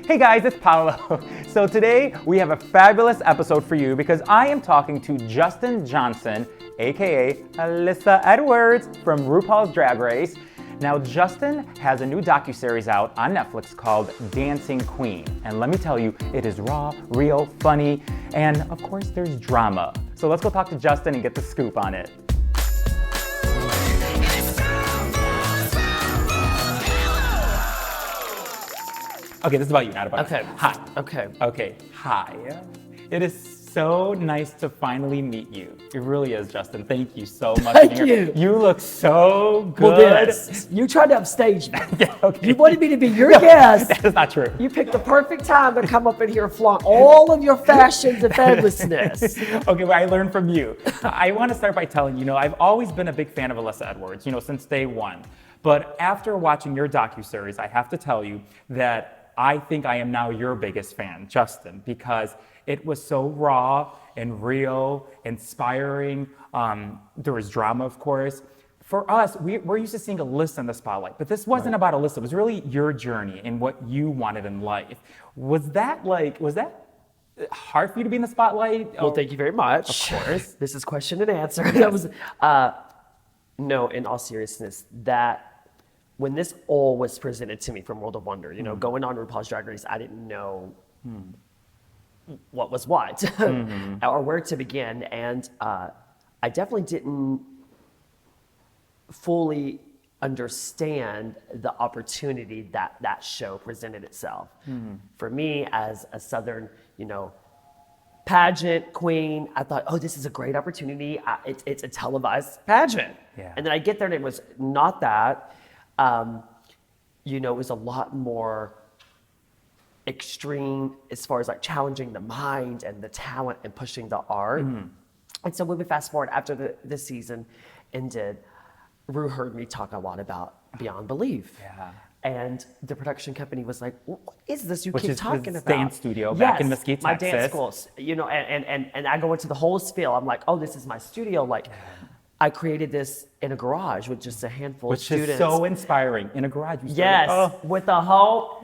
Hey guys, it's Paolo. So today we have a fabulous episode for you because I am talking to Justin Johnson, aka Alyssa Edwards from RuPaul's Drag Race. Now Justin has a new docu-series out on Netflix called Dancing Queen. And let me tell you, it is raw, real, funny, and of course there's drama. So let's go talk to Justin and get the scoop on it. Okay, this is about you, not about Okay. me. Hi. Okay. Hi. It is so nice to finally meet you. It really is, Justin. Thank you so much. Thank you. You look so good. Well, you tried to upstage me. Yeah, okay. You wanted me to be your guest. That is not true. You picked the perfect time to come up in here and flaunt all of your fashions and fabulousness. Okay, well, I learned from you. I want to start by telling you, I've always been a big fan of Alyssa Edwards, since day one. But after watching your docuseries, I have to tell you that I think I am now your biggest fan, Justin, because it was so raw and real, inspiring. There was drama, of course. For us, we're used to seeing Alyssa in the spotlight, but this wasn't about Alyssa. It was really your journey and what you wanted in life. Was that hard for you to be in the spotlight? Well, thank you very much. Of course. This is question and answer. That was, no, in all seriousness, that when this all was presented to me from World of Wonder, going on RuPaul's Drag Race, I didn't know what was what or where to begin. And I definitely didn't fully understand the opportunity that show presented itself. For me, as a Southern, pageant queen, I thought, oh, this is a great opportunity. It's a televised pageant. Yeah. And then I get there and it was not that. It was a lot more extreme as far as challenging the mind and the talent and pushing the art. And so when we fast forward after the season ended, Ru heard me talk a lot about Beyond Belief. Yeah. And the production company was like, what is this you Which keep is talking the about? dance studio back in Mesquite, my Texas. dance schools. And I go into the whole spiel. I'm like, oh, this is my studio. I created this in a garage with just a handful of students. Which is so inspiring. In a garage. Yes, with a hope,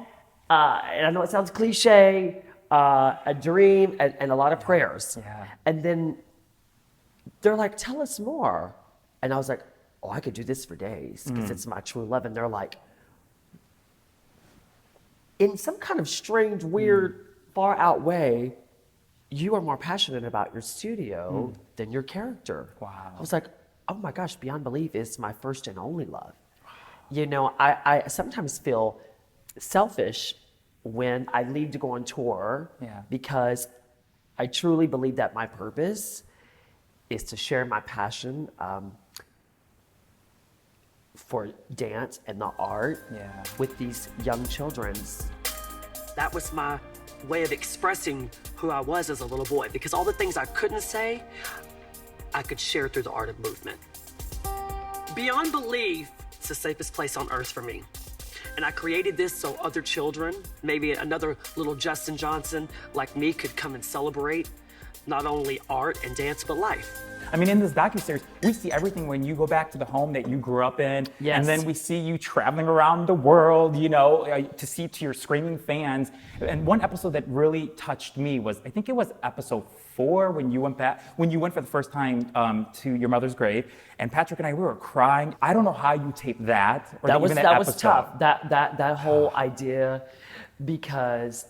and I know it sounds cliche, a dream, and a lot of prayers. Yeah. And then they're like, tell us more. And I was like, oh, I could do this for days because it's my true love. And they're like, in some kind of strange, weird, far out way, you are more passionate about your studio than your character. Wow. I was like, oh my gosh, Beyond Belief is my first and only love. I sometimes feel selfish when I leave to go on tour because I truly believe that my purpose is to share my passion for dance and the art with these young children. That was my way of expressing who I was as a little boy, because all the things I couldn't say, I could share through the art of movement. Beyond Belief, it's the safest place on earth for me. And I created this so other children, maybe another little Justin Johnson like me, could come and celebrate not only art and dance, but life. I mean, in this docuseries, we see everything when you go back to the home that you grew up in. Yes. And then we see you traveling around the world, to see to your screaming fans. And one episode that really touched me was, I think it was episode 4 when you went for the first time to your mother's grave. And Patrick and I, we were crying. I don't know how you taped that. Or That was episode. tough. That whole idea, because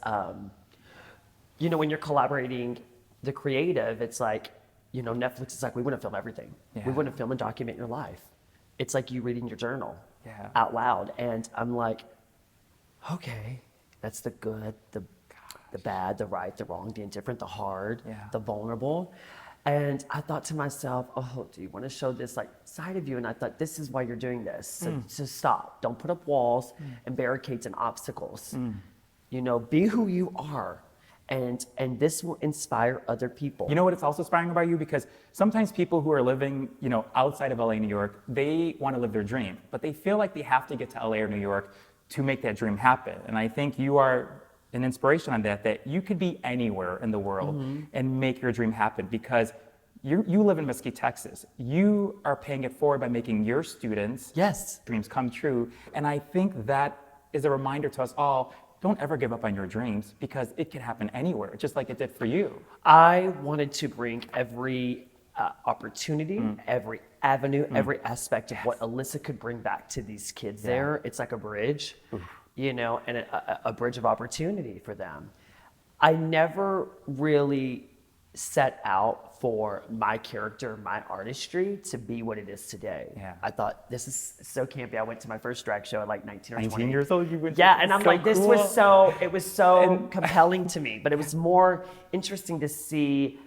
when you're collaborating the creative, it's like, Netflix is like, we want to film everything. Yeah. We want to film and document your life. It's like you reading your journal out loud. And I'm like, okay, that's the good, the bad, the right, the wrong, the indifferent, the hard, the vulnerable. And I thought to myself, oh, do you want to show this side of you? And I thought, this is why you're doing this. So stop. Don't put up walls and barricades and obstacles. Be who you are. And this will inspire other people. You know what it's also inspiring about you? Because sometimes people who are living, outside of LA, New York, they want to live their dream, but they feel like they have to get to LA or New York to make that dream happen. And I think you are an inspiration on that you could be anywhere in the world and make your dream happen, because you live in Mesquite, Texas. You are paying it forward by making your students' dreams come true. And I think that is a reminder to us all. don't ever give up on your dreams because it can happen anywhere, just like it did for you. I wanted to bring every opportunity, every avenue, every aspect of what Alyssa could bring back to these kids there. It's like a bridge, you know, and a bridge of opportunity for them. I never really set out for my character, my artistry to be what it is today. Yeah. I thought, this is so campy. I went to my first drag show at like 19 or 20. 19 years old, you went. Yeah, and I'm so like, this cool. was so compelling to me, but it was more interesting to see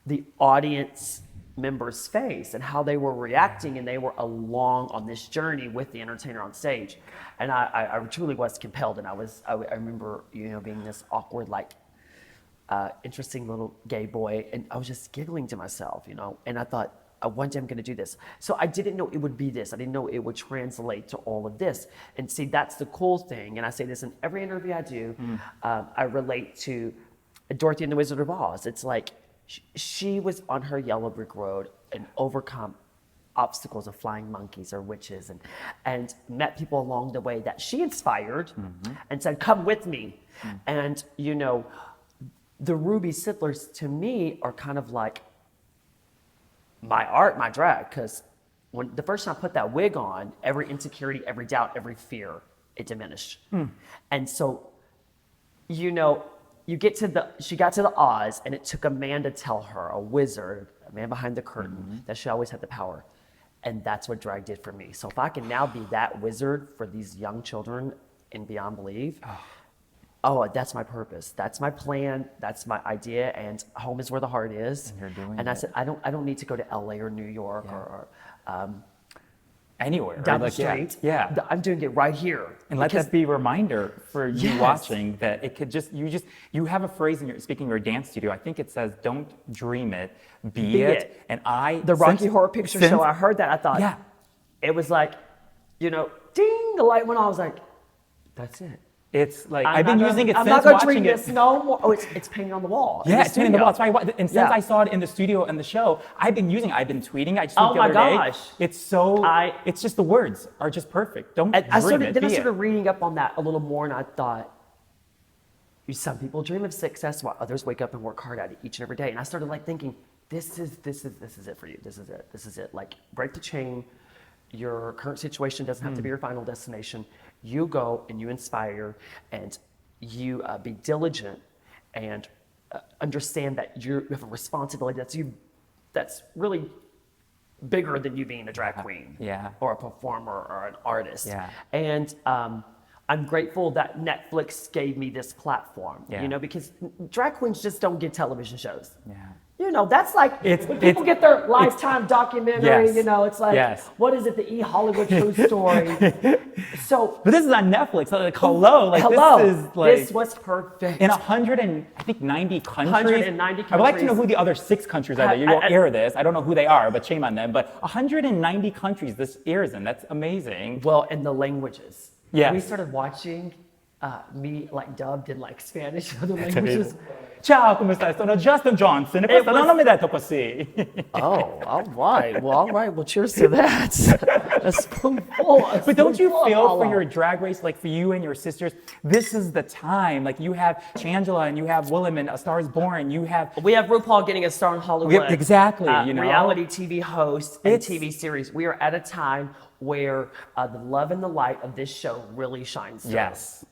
the audience members' face and how they were reacting, and they were along on this journey with the entertainer on stage. And I truly was compelled, and I remember, you know, being this awkward, like, interesting little gay boy, and I was just giggling to myself, you know, and I thought, one day I'm going to do this. So I didn't know it would be this. I didn't know it would translate to all of this. And see, that's the cool thing. And I say this in every interview I do. I relate to Dorothy and the Wizard of Oz. It's like she was on her yellow brick road and overcome obstacles of flying monkeys or witches, and met people along the way that she inspired and said, come with me. And, you know, the Ruby Siddlers to me are kind of like my art, my drag, because when the first time I put that wig on, every insecurity, every doubt, every fear, it diminished. And so, you know, she got to the Oz, and it took a man to tell her, a wizard, a man behind the curtain, that she always had the power. And that's what drag did for me. So if I can now be that wizard for these young children in Beyond Believe, that's my purpose. That's my plan. That's my idea. And home is where the heart is. And you're doing and I it. said, I don't need to go to LA or New York or anywhere. down like, the street. Yeah. I'm doing it right here. And let that be a reminder for you Yes. watching that it could you have a phrase in speaking of your dance studio. I think it says, don't dream it, be it. And the Rocky Horror Picture Show, I heard that. I thought, it was like, you know, ding, the light went on. I was like, that's it. It's like, I've been using it I'm since not gonna watching dream it. this no more. Oh, it's painted on the wall. Yeah, it's painted on the wall. That's why and since Yeah. I saw it in the studio and the show, I've been tweeting. I just Oh the my other day. gosh. It's so, it's just the words are just perfect. Don't dream I it, started be it. reading up on that a little more, and I thought, some people dream of success while others wake up and work hard at it each and every day. And I started like thinking, this is it for you. This is it. Like, break the chain. Your current situation doesn't have to be your final destination. You go and you inspire, and you be diligent, and understand that you have a responsibility that's really bigger than you being a drag queen, or a performer or an artist. And I'm grateful that Netflix gave me this platform, you know, because drag queens just don't get television shows. You know, that's like when people get their Lifetime documentary, you know, it's like, what is it, the E! Hollywood True Story? So, but this is on Netflix. So like, hello. This is like, this was perfect. In 190 countries. 190 countries. I would like to know who the other 6 countries are that you won't air this. I don't know who they are, but shame on them. But 190 countries this airs in. That's amazing. Well, and the languages. Yes. We started watching me like dubbed in like Spanish and other languages. Ciao, come stai? Sono Justin Johnson. E questo non mi detto così. Oh, all right. Well, cheers to that. A spoonful. But don't you feel for your drag race, like for you and your sisters, this is the time. Like you have Shangela and you have Willem and A Star Is Born. We have RuPaul getting a star in Hollywood. Exactly. You know, reality TV host and TV series. We are at a time where the love and the light of this show really shines through. Yes.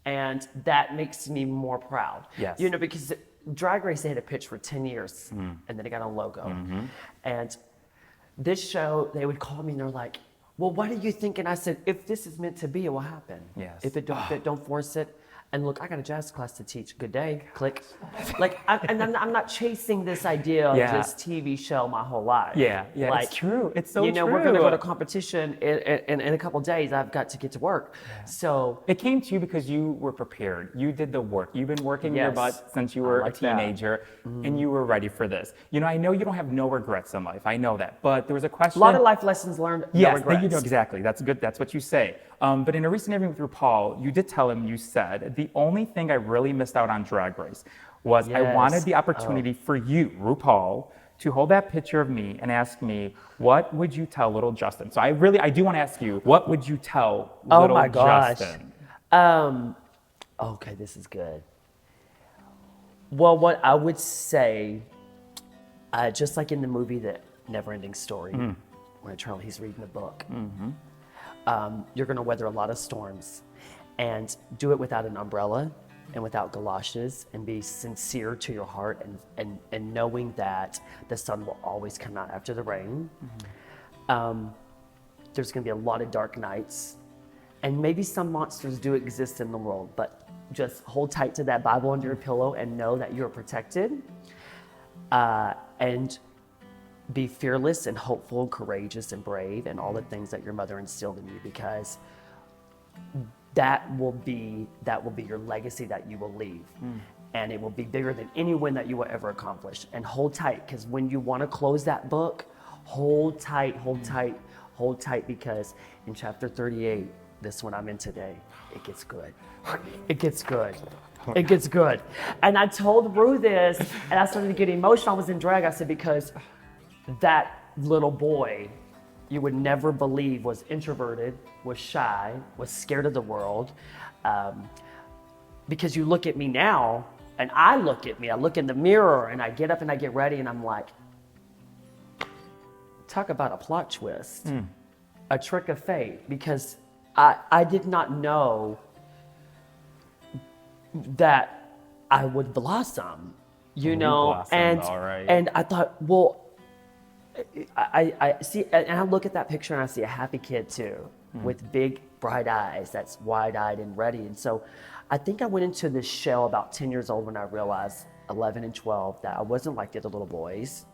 And that makes me more proud. Yes. You know, because Drag Race, they had a pitch for 10 years, and then it got a logo. And this show, they would call me and they're like, well, what are you thinking? I said, if this is meant to be, it will happen. Yes. If it don't fit, don't force it. And look, I got a jazz class to teach. Good day, click. Like, I'm not chasing this idea of this TV show my whole life. Yeah, like, it's true. It's so true. You know, we're going to go to competition in a couple of days. I've got to get to work. So it came to you because you were prepared. You did the work. You've been working your butt since you were a teenager, and you were ready for this. You know, I know you don't have no regrets in life. I know that. But there was a question. A lot of life lessons learned, no regrets. You know, exactly. That's good. That's what you say. But in a recent interview with RuPaul, you did tell him, you said, the only thing I really missed out on Drag Race was I wanted the opportunity for you, RuPaul, to hold that picture of me and ask me, what would you tell little Justin? So I do want to ask you, what would you tell little Justin? Okay, this is good. Well, what I would say, just like in the movie, The Never-Ending Story, when he's reading a book, you're going to weather a lot of storms, and do it without an umbrella and without galoshes, and be sincere to your heart, and knowing that the sun will always come out after the rain. There's going to be a lot of dark nights, and maybe some monsters do exist in the world, but just hold tight to that Bible under your pillow and know that you're protected, and be fearless and hopeful and courageous and brave and all the things that your mother instilled in you, because that will be your legacy that you will leave. And it will be bigger than any win that you will ever accomplish. And hold tight, because when you want to close that book, hold tight, because in chapter 38, this one I'm in today, it gets good. It gets good. It gets good. And I told Rue this, and I started to get emotional. I was in drag. I said, because that little boy you would never believe was introverted, was shy, was scared of the world. Because you look at me now, and I look in the mirror, and I get up and I get ready, and I'm like, talk about a plot twist, a trick of fate, because I did not know that I would blossom, you know, and I thought, well, I see, and I look at that picture and I see a happy kid too, with big bright eyes, that's wide-eyed and ready. And so I think I went into this shell about 10 years old when I realized, 11 and 12, that I wasn't like the other little boys.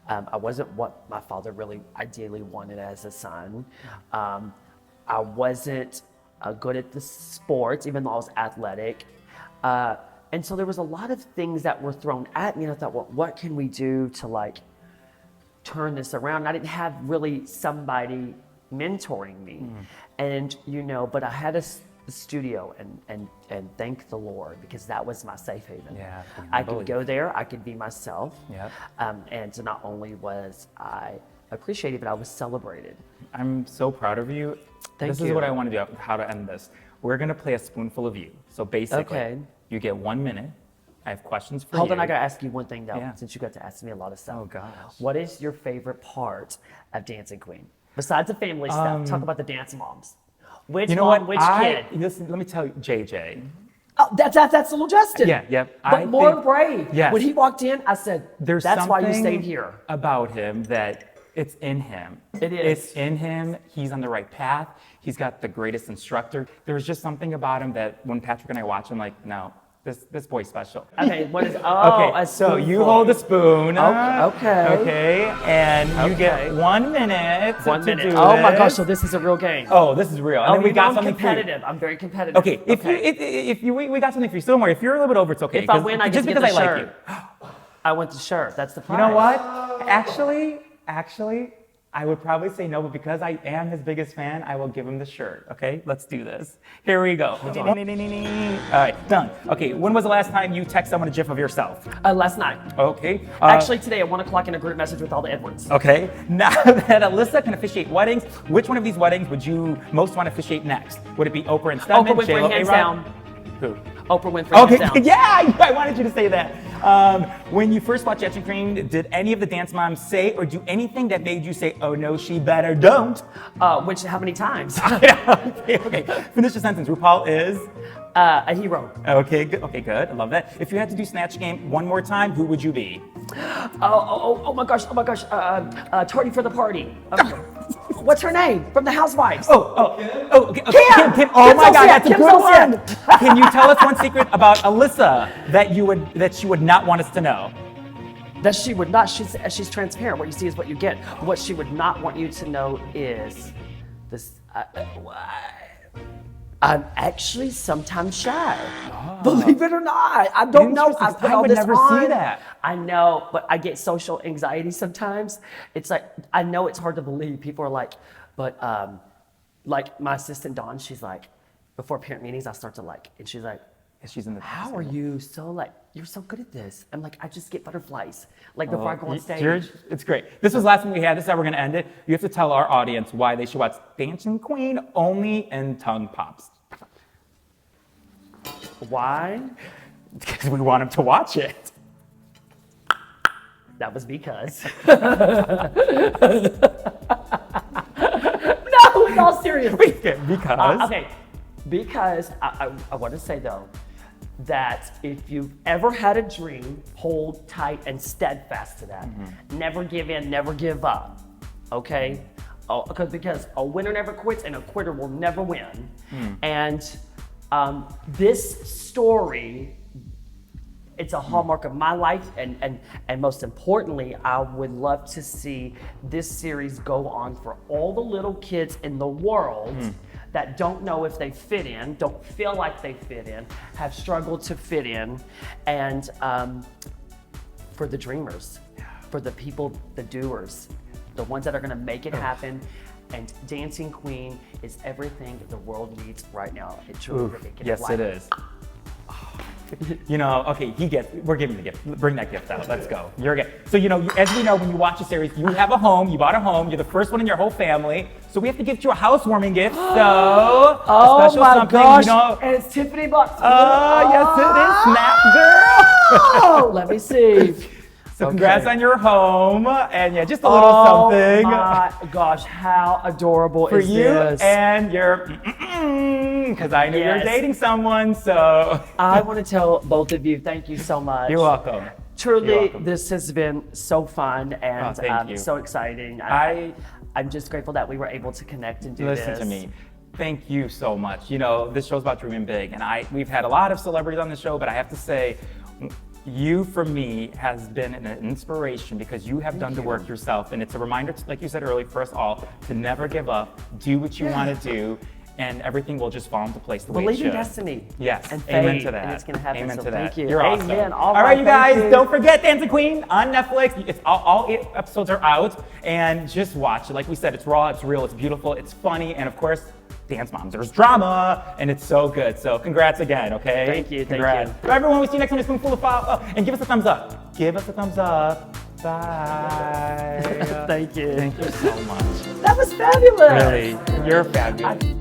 I wasn't what my father really ideally wanted as a son. I wasn't good at the sports, even though I was athletic. And so there was a lot of things that were thrown at me, and I thought, well, what can we do to like turn this around? I didn't have really somebody mentoring me, and you know, but I had a studio, and thank the Lord, because that was my safe haven. Yeah, I could go there, I could be myself. Yep. And not only was I appreciated, but I was celebrated. I'm so proud of you. This is what I want to do, how to end this. We're going to play a spoonful of you. So basically, you get 1 minute. I have questions for you. Hold on, I got to ask you one thing though, since you got to ask me a lot of stuff. Oh gosh. What is your favorite part of Dancing Queen? Besides the family stuff, talk about the dance moms. Which mom, which kid? Listen, let me tell you, JJ. Oh, that's little Justin. Yeah. But more brave. Yes. When he walked in, I said, that's why you stayed here. About him that it's in him. It is. It's in him. He's on the right path. He's got the greatest instructor. There's just something about him that when Patrick and I watch him, like, no, this boy's special. Okay, what is, okay, so you hold a spoon. Okay. And you get 1 minute. 1 minute. To do oh my this. gosh, so this is a real game. Oh, this is real. And then we got something competitive. I'm very competitive. Okay, if we got something for you. So don't worry, if you're a little bit over, it's okay. If I win, I just get because the I shirt. like you. I want the shirt. That's the prize. You know what? Actually, I would probably say no, but because I am his biggest fan, I will give him the shirt. Okay, let's do this. Here we go. All right, done. Okay, when was the last time you text someone a GIF of yourself? Last night. Okay. Actually, today at 1 o'clock in a group message with all the Edwards. Okay. Now that Alyssa can officiate weddings, which one of these weddings would you most want to officiate next? Would it be Oprah and Stedman? Oprah Winfrey, hands down. Who? Oprah Winfrey. Okay, hands down. yeah, I wanted you to say that. When you first watched Dancing Queen, did any of the dance moms say or do anything that made you say, oh no, she better don't? How many times? okay. Finish the sentence. RuPaul is? A hero. Okay, good. I love that. If you had to do Snatch Game one more time, who would you be? Oh my gosh. Tardy for the party. What's her name? From the Housewives. Okay. Kim. Kim Oh my God, that's a Kim good one. Can you tell us one secret about Alyssa that she would not want us to know? That she would not. She's transparent. What you see is what you get. What she would not want you to know is this. I'm actually sometimes shy. Believe it or not. I don't know. I would never see that. I know, but I get social anxiety sometimes. It's like, I know it's hard to believe. People are like, but like my assistant Dawn, she's like, before parent meetings, I start to like, and she's like, she's in the how are you so like, you're so good at this? I'm like, I just get butterflies. Like before I go on stage. It's great. This was the last one we had. This is how we're going to end it. You have to tell our audience why they should watch Dancing Queen only in tongue pops. Why? Because we want him to watch it. That was because. No, in all seriousness. Because? Okay, because I want to say though, that if you've ever had a dream, hold tight and steadfast to that. Never give in, never give up, okay? Because a winner never quits and a quitter will never win. And this story, it's a hallmark of my life, and most importantly, I would love to see this series go on for all the little kids in the world that don't know if they fit in, don't feel like they fit in, have struggled to fit in, and for the dreamers, for the people, the doers, the ones that are gonna make it happen. And Dancing Queen is everything the world needs right now. It truly Yes, it is. You know, okay, we're giving the gift. Bring that gift out. Let's go. You're good. So, you know, as we know, when you watch a series, you have a home, you bought a home, you're the first one in your whole family. So we have to gift you a housewarming gift. So, oh a special my something, gosh. you know. And it's Tiffany box. Oh, yes, it is. Snap, girl. Oh, let me see. So congrats on your home, and yeah, just a little something. Oh my gosh, how adorable for is you this? and your, because I know you're dating someone, so. I want to tell both of you, thank you so much. You're welcome. Truly, You're welcome. this has been so fun and thank you. so exciting. I'm just grateful that we were able to connect and do this. Listen to me. Thank you so much. You know, this show's about dreaming big, and we've had a lot of celebrities on the show, but I have to say, you, for me, has been an inspiration because you have done the work yourself. And it's a reminder, like you said earlier, for us all, to never give up, do what you want to do, and everything will just fall into place the way it should. Believe in destiny. Yes, and amen faith, to that. And it's going to happen. Amen so to that. thank you. You're awesome. Amen. All right, you guys, thank you. don't forget Dancing Queen on Netflix. It's all 8 episodes are out, and just watch it. Like we said, it's raw, it's real, it's beautiful, it's funny, and of course, Dance Moms, there's drama, and it's so good. So congrats again, okay? Thank you, congrats. thank you. So everyone, we see you next time. A spoonful of Paolo. And give us a thumbs up. Give us a thumbs up. Bye. Thank you. Thank you so much. That was fabulous. Really, you're fabulous.